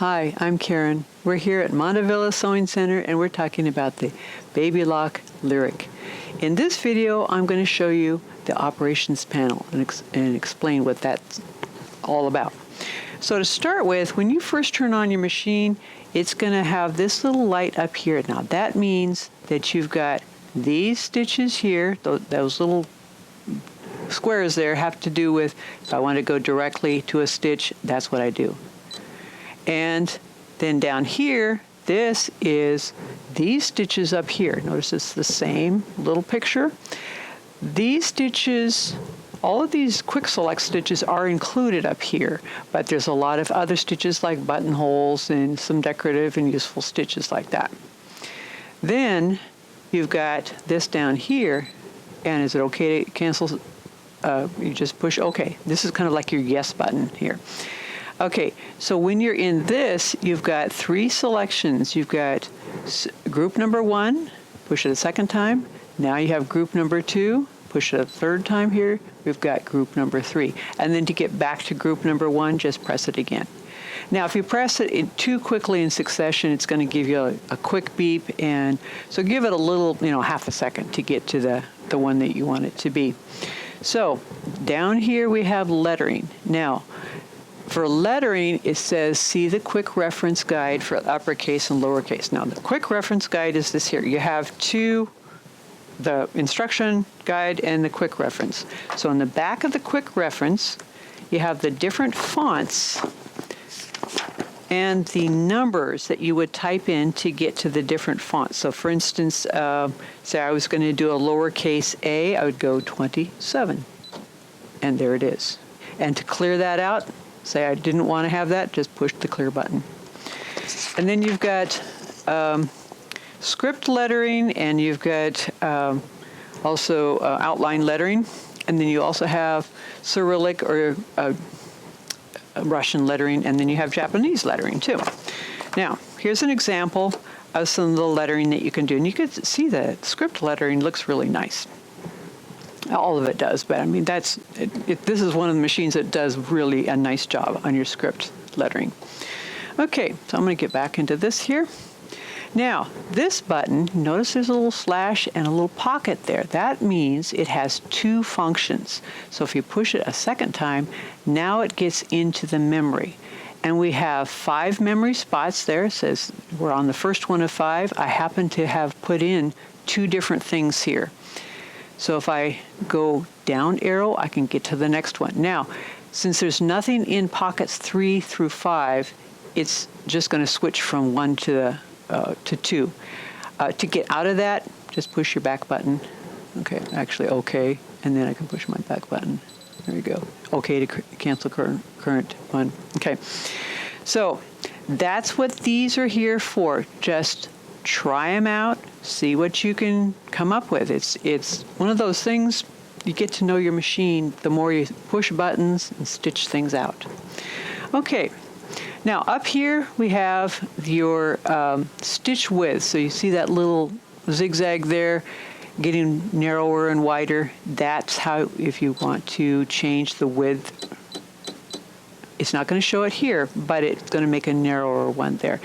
Hi, I'm Karen. We're here at Montevilla Sewing Center and we're talking about the Baby Lock Lyric. In this video, I'm going to show you the operations panel and explain what that's all about. So to start with, when you first turn on your machine, it's going to have this little light up here. Now that means that you've got these stitches here, those little squares there have to do with if I want to go directly to a stitch, that's what I do. And then down here, this is these stitches up here. Notice it's the same little picture. These stitches, all of these quick select stitches are included up here, but there's a lot of other stitches like buttonholes and some decorative and useful stitches like that. Then you've got this down here, and is it okay to cancel? You just push OK. This is kind of like your yes button here. Okay, so when you're in this, you've got three selections. You've got group number 1, push it a second time. Now you have group number 2, push it a third time here. We've got group number 3. And then to get back to group number 1, just press it again. Now, if you press it too quickly in succession, it's going to give you a quick beep. And so give it a little, half a second to get to the one that you want it to be. So down here we have lettering. Now, for lettering, it says, see the quick reference guide for uppercase and lowercase. Now, the quick reference guide is this here. You have the instruction guide and the quick reference. So in the back of the quick reference, you have the different fonts and the numbers that you would type in to get to the different fonts. So for instance, say I was going to do a lowercase a, I would go 27. And there it is. And to clear that out, say I didn't want to have that, just push the clear button. And then you've got script lettering, and you've got also outline lettering. And then you also have Cyrillic or Russian lettering, and then you have Japanese lettering too. Now, here's an example of some of the lettering that you can do. And you can see that script lettering looks really nice. All of it does, but I mean, this is one of the machines that does really a nice job on your script lettering. Okay, so I'm going to get back into this here. Now, this button, notice there's a little slash and a little pocket there. That means it has 2 functions. So if you push it a second time, now it gets into the memory. And we have 5 memory spots there. It says we're on the first one of 5. I happen to have put in 2 different things here. So if I go down arrow, I can get to the next one. Now, since there's nothing in pockets 3 through 5, it's just going to switch from 1 to 2. To get out of that, just push your back button. Okay, actually OK, and then I can push my back button. There you go. OK to cancel current one. Okay, so that's what these are here for. Just try them out, see what you can come up with. It's one of those things, you get to know your machine the more you push buttons and stitch things out. Okay, now up here we have your stitch width. So you see that little zigzag there getting narrower and wider. That's how, if you want to change the width, it's not going to show it here, but it's going to make a narrower one there.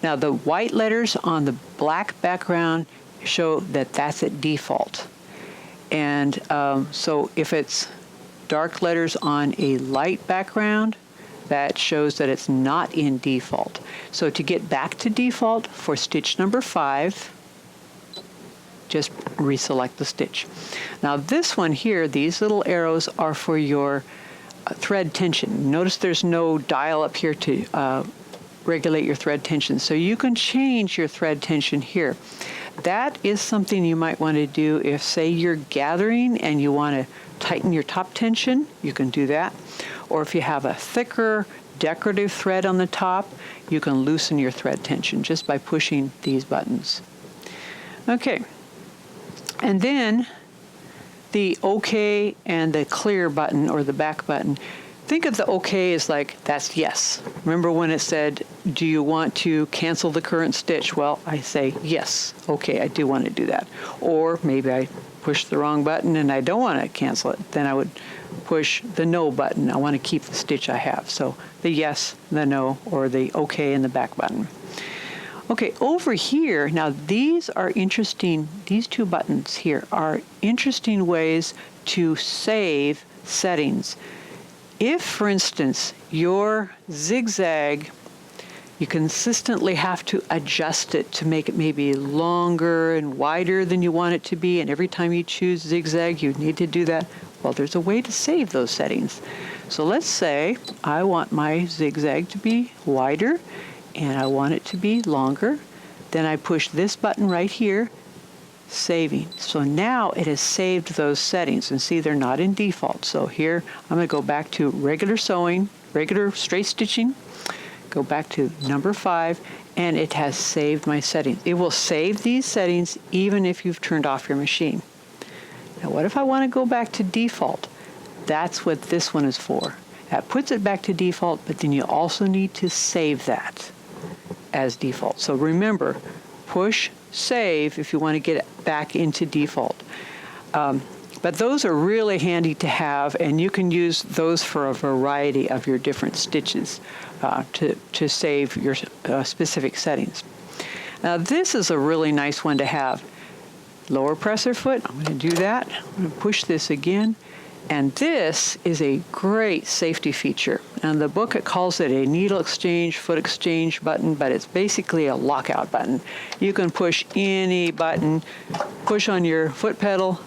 Now, the white letters on the black background show that that's at default. And so if it's dark letters on a light background, that shows that it's not in default. So to get back to default for stitch number 5, just reselect the stitch. Now, this one here, these little arrows are for your thread tension. Notice there's no dial up here to regulate your thread tension. So you can change your thread tension here. That is something you might want to do if, say, you're gathering and you want to tighten your top tension, you can do that. Or if you have a thicker decorative thread on the top, you can loosen your thread tension just by pushing these buttons. Okay, and then the OK and the clear button or the back button. Think of the OK as like, that's yes. Remember when it said do you want to cancel the current stitch? Well, I say yes. Okay, I do want to do that. Or maybe I push the wrong button and I don't want to cancel it. Then I would push the no button. I want to keep the stitch I have. So the yes, the no, or the okay and the back button. Okay, over here, now these are interesting, these two buttons here are interesting ways to save settings. If, for instance, your zigzag, you consistently have to adjust it to make it maybe longer and wider than you want it to be, and every time you choose zigzag, you need to do that. Well, there's a way to save those settings. So let's say I want my zigzag to be wider, and I want it to be longer. Then I push this button right here, saving. So now it has saved those settings, and see, they're not in default. So here I'm going to go back to regular sewing, regular straight stitching, go back to number 5, and it has saved my settings. It will save these settings even if you've turned off your machine. Now what if I want to go back to default? That's what this one is for. That puts it back to default, but then you also need to save that as default. So remember, push save if you want to get it back into default. But those are really handy to have, and you can use those for a variety of your different stitches to save your specific settings. Now this is a really nice one to have. Lower presser foot, I'm going to do that. I'm going to push this again. And this is a great safety feature. And the book, it calls it a needle exchange, foot exchange button, but it's basically a lockout button. You can push any button, push on your foot pedal,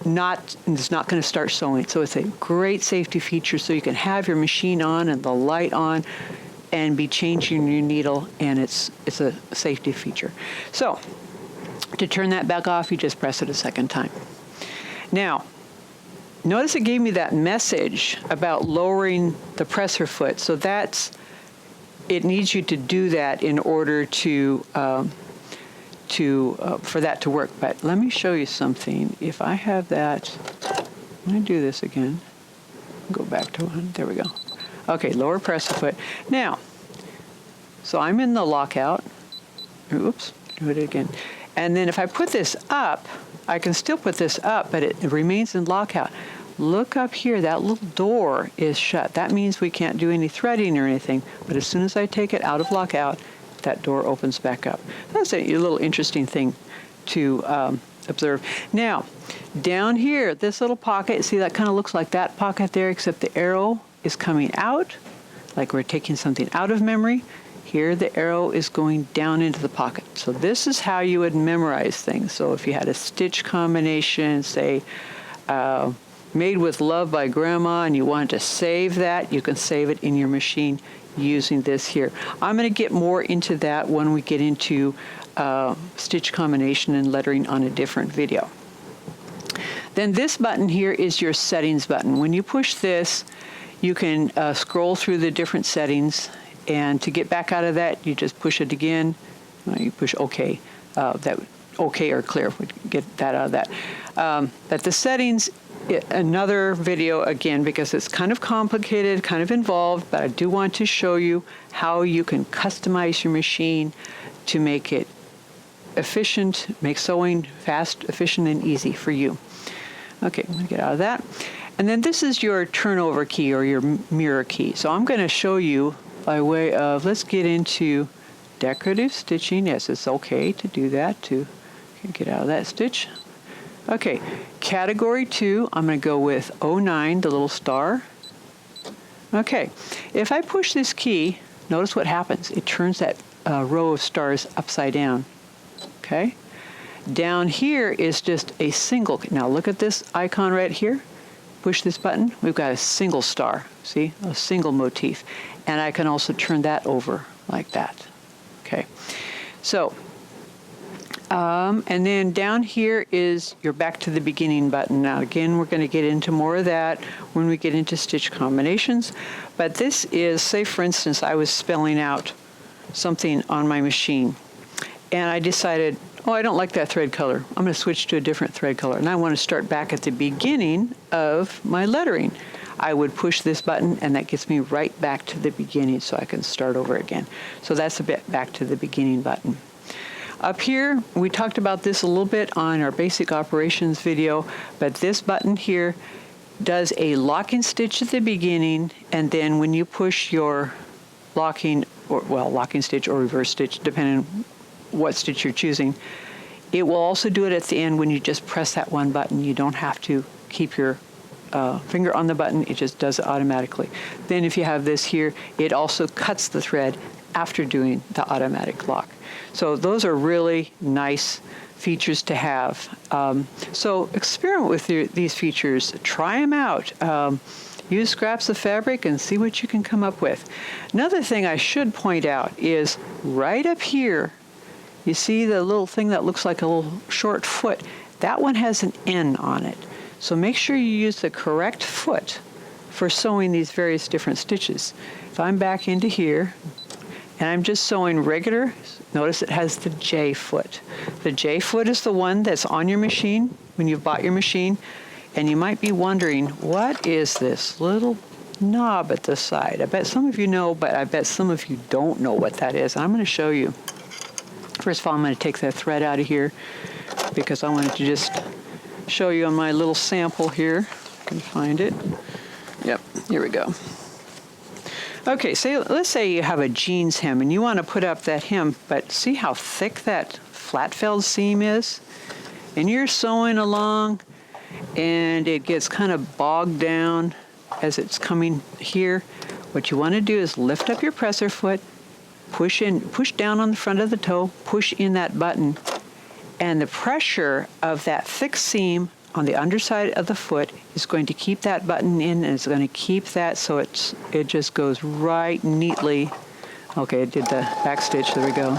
it's not going to start sewing. So it's a great safety feature, so you can have your machine on and the light on and be changing your needle, and it's a safety feature. So to turn that back off, you just press it a second time. Now, notice it gave me that message about lowering the presser foot. So it needs you to do that in order for that to work. But let me show you something. If I have that, I'm going to do this again. Go back to one. There we go. Okay, lower presser foot. Now, so I'm in the lockout. Oops, do it again. And then if I put this up, I can still put this up, but it remains in lockout. Look up here, that little door is shut. That means we can't do any threading or anything, but as soon as I take it out of lockout, that door opens back up. That's a little interesting thing to observe. Now, down here, this little pocket, see, that kind of looks like that pocket there, except the arrow is coming out, like we're taking something out of memory. Here, the arrow is going down into the pocket. So this is how you would memorize things. So if you had a stitch combination, say, Made with Love by Grandma, and you want to save that, you can save it in your machine using this here. I'm going to get more into that when we get into stitch combination and lettering on a different video. Then this button here is your settings button. When you push this, you can scroll through the different settings, and to get back out of that, you just push it again. You push OK. That OK or clear would get that out of that. But the settings, another video again, because it's kind of complicated, kind of involved, but I do want to show you how you can customize your machine to make it efficient, make sewing fast, efficient, and easy for you. Okay, I'm going to get out of that. And then this is your turnover key or your mirror key. So I'm going to show you by way of, let's get into decorative stitching. Yes, it's okay to do that, to get out of that stitch. Okay, category 2, I'm going to go with 09, the little star. Okay, if I push this key, notice what happens. It turns that row of stars upside down. Okay, down here is just a single. Now look at this icon right here. Push this button, we've got a single star. See, a single motif. And I can also turn that over like that. Okay, so and then down here is your back to the beginning button. Now again, we're going to get into more of that when we get into stitch combinations. But this is, say for instance, I was spelling out something on my machine, and I decided, oh, I don't like that thread color. I'm going to switch to a different thread color, and I want to start back at the beginning of my lettering. I would push this button, and that gets me right back to the beginning so I can start over again. So that's a bit back to the beginning button. Up here, we talked about this a little bit on our basic operations video, but this button here does a locking stitch at the beginning, and then when you push your locking stitch or reverse stitch, depending on what stitch you're choosing, it will also do it at the end when you just press that one button. You don't have to keep your finger on the button, it just does it automatically. Then if you have this here, it also cuts the thread after doing the automatic lock. So those are really nice features to have. So experiment with these features, try them out. Use scraps of fabric and see what you can come up with. Another thing I should point out is right up here, you see the little thing that looks like a little short foot? That one has an N on it. So make sure you use the correct foot for sewing these various different stitches. If I'm back into here, and I'm just sewing regular, notice it has the J foot. The J foot is the one that's on your machine when you've bought your machine, and you might be wondering, what is this little knob at the side? I bet some of you know, but I bet some of you don't know what that is. I'm going to show you. First of all, I'm going to take that thread out of here because I wanted to just show you on my little sample here. If I can find it. Yep, here we go. Okay, let's say you have a jeans hem and you want to put up that hem, but see how thick that flat felled seam is? And you're sewing along and it gets kind of bogged down as it's coming here. What you want to do is lift up your presser foot, push down on the front of the toe, push in that button, and the pressure of that thick seam on the underside of the foot is going to keep that button in, and it's going to keep that so it just goes right neatly. Okay, it did the back stitch, there we go.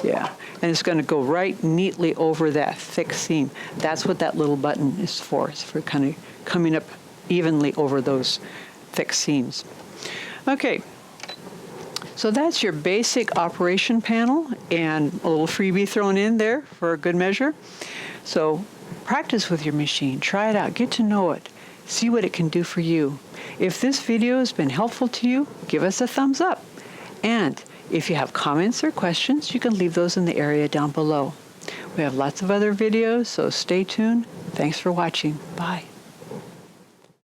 Yeah, and it's going to go right neatly over that thick seam. That's what that little button is for. It's for kind of coming up evenly over those thick seams. Okay, so that's your basic operation panel and a little freebie thrown in there for a good measure. So practice with your machine, try it out, get to know it, see what it can do for you. If this video has been helpful to you, give us a thumbs up. And if you have comments or questions, you can leave those in the area down below. We have lots of other videos, so stay tuned. Thanks for watching. Bye.